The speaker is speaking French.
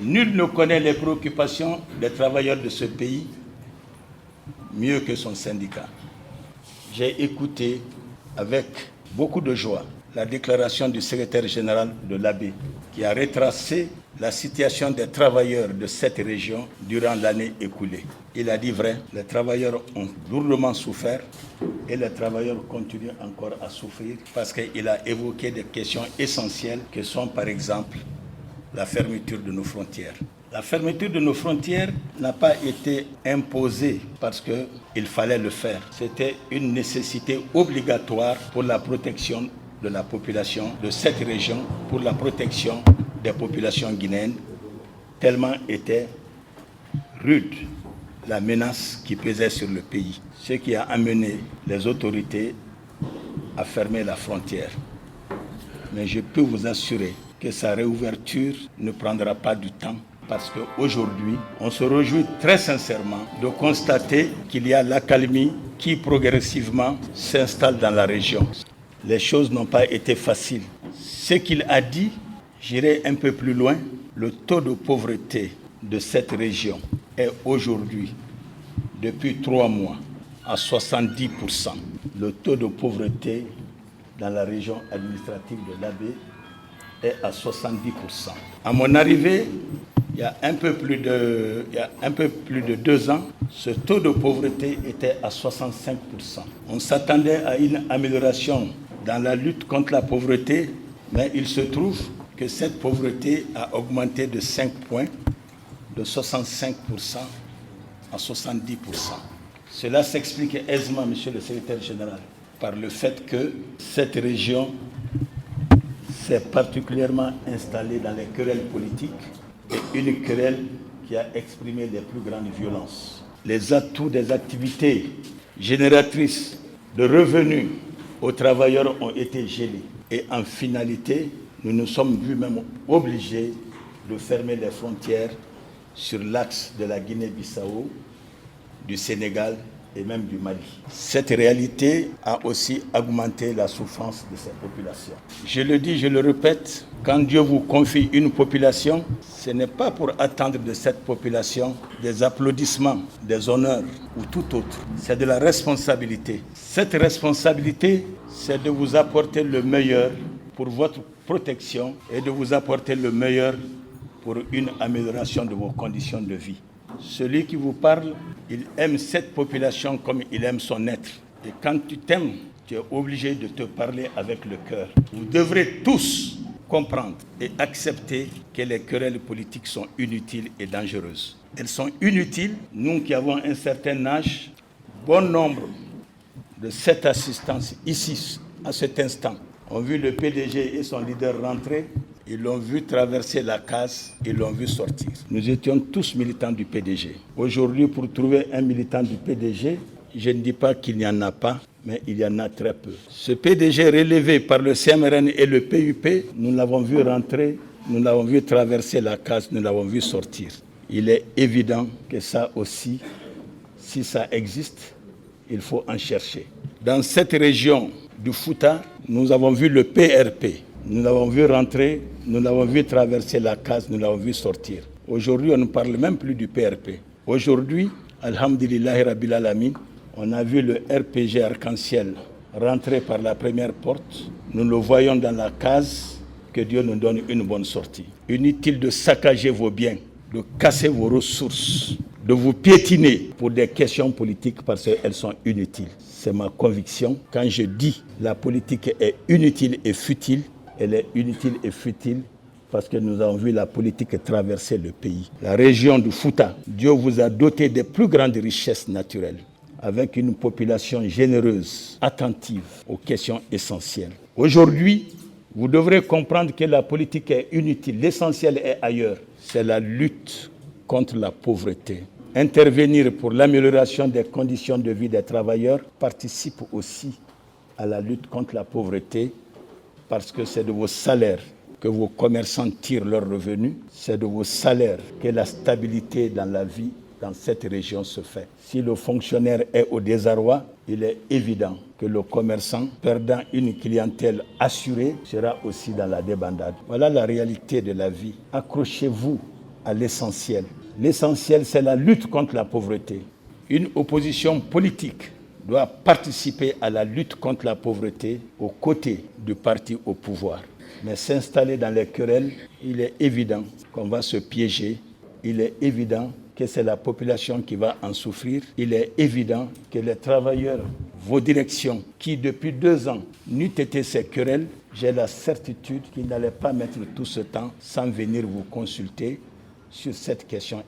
Nul ne connaît les préoccupations des travailleurs de ce pays mieux que son syndicat. J'ai écouté avec beaucoup de joie la déclaration du secrétaire général de l'AB qui a retracé la situation des travailleurs de cette région durant l'année écoulée. Il a dit vrai, les travailleurs ont lourdement souffert et les travailleurs continuent encore à souffrir parce qu'il a évoqué des questions essentielles que sont par exemple la fermeture de nos frontières. La fermeture de nos frontières n'a pas été imposée parce qu'il fallait le faire. C'était une nécessité obligatoire pour la protection de la population de cette région, pour la protection des populations guinéennes, tellement était rude la menace qui pesait sur le pays, ce qui a amené les autorités à fermer la frontière. Mais je peux vous assurer que sa réouverture ne prendra pas du temps parce qu'aujourd'hui, on se réjouit très sincèrement de constater qu'il y a l'accalmie qui progressivement s'installe dans la région. Les choses n'ont pas été faciles. Ce qu'il a dit, j'irai un peu plus loin, le taux de pauvreté de cette région est aujourd'hui, depuis 3 mois, à 70%. Le taux de pauvreté dans la région administrative de l'Abbé est à 70%. À mon arrivée, il y a un peu plus de 2 ans, ce taux de pauvreté était à 65%. On s'attendait à une amélioration dans la lutte contre la pauvreté, mais il se trouve que cette pauvreté a augmenté de 5 points, de 65% à 70%. Cela s'explique aisément, monsieur le secrétaire général, par le fait que cette région s'est particulièrement installée dans les querelles politiques et une querelle qui a exprimé les plus grandes violences. Les atouts des activités génératrices de revenus aux travailleurs ont été gelés. Et en finalité, nous nous sommes vus même obligés de fermer les frontières sur l'axe de la Guinée-Bissau, du Sénégal et même du Mali. Cette réalité a aussi augmenté la souffrance de cette population. Je le dis, je le répète, quand Dieu vous confie une population, ce n'est pas pour attendre de cette population des applaudissements, des honneurs ou tout autre. C'est de la responsabilité. Cette responsabilité, c'est de vous apporter le meilleur pour votre protection et de vous apporter le meilleur pour une amélioration de vos conditions de vie. Celui qui vous parle, il aime cette population comme il aime son être. Et quand tu t'aimes, tu es obligé de te parler avec le cœur. Vous devrez tous comprendre et accepter que les querelles politiques sont inutiles et dangereuses. Elles sont inutiles. Nous qui avons un certain âge, bon nombre de cette assistance ici, à cet instant, ont vu le PDG et son leader rentrer. Ils l'ont vu traverser la case, ils l'ont vu sortir. Nous étions tous militants du PDG. Aujourd'hui, pour trouver un militant du PDG, je ne dis pas qu'il n'y en a pas, mais il y en a très peu. Ce PDG relevé par le CMRN et le PUP, nous l'avons vu rentrer, nous l'avons vu traverser la case, nous l'avons vu sortir. Il est évident que ça aussi, si ça existe, il faut en chercher. Dans cette région du Fouta, nous avons vu le PRP. Nous l'avons vu rentrer, nous l'avons vu traverser la case, nous l'avons vu sortir. Aujourd'hui, on ne parle même plus du PRP. Aujourd'hui, alhamdulillahi rabbil alamin, on a vu le RPG Arc-en-Ciel rentrer par la première porte. Nous le voyons dans la case, que Dieu nous donne une bonne sortie. Inutile de saccager vos biens, de casser vos ressources, de vous piétiner pour des questions politiques parce qu'elles sont inutiles. C'est ma conviction. Quand je dis la politique est inutile et futile, elle est inutile et futile parce que nous avons vu la politique traverser le pays. La région du Fouta, Dieu vous a doté des plus grandes richesses naturelles, avec une population généreuse, attentive aux questions essentielles. Aujourd'hui, vous devrez comprendre que la politique est inutile. L'essentiel est ailleurs. C'est la lutte contre la pauvreté. Intervenir pour l'amélioration des conditions de vie des travailleurs participe aussi à la lutte contre la pauvreté, parce que c'est de vos salaires que vos commerçants tirent leurs revenus, c'est de vos salaires que la stabilité dans la vie dans cette région se fait. Si le fonctionnaire est au désarroi, il est évident que le commerçant, perdant une clientèle assurée, sera aussi dans la débandade. Voilà la réalité de la vie. Accrochez-vous à l'essentiel. L'essentiel, c'est la lutte contre la pauvreté. Une opposition politique doit participer à la lutte contre la pauvreté aux côtés du parti au pouvoir. Mais s'installer dans les querelles, il est évident qu'on va se piéger. Il est évident que c'est la population qui va en souffrir. Il est évident que les travailleurs, vos directions, qui depuis 2 ans n'eût été ces querelles, j'ai la certitude qu'ils n'allaient pas mettre tout ce temps sans venir vous consulter sur cette question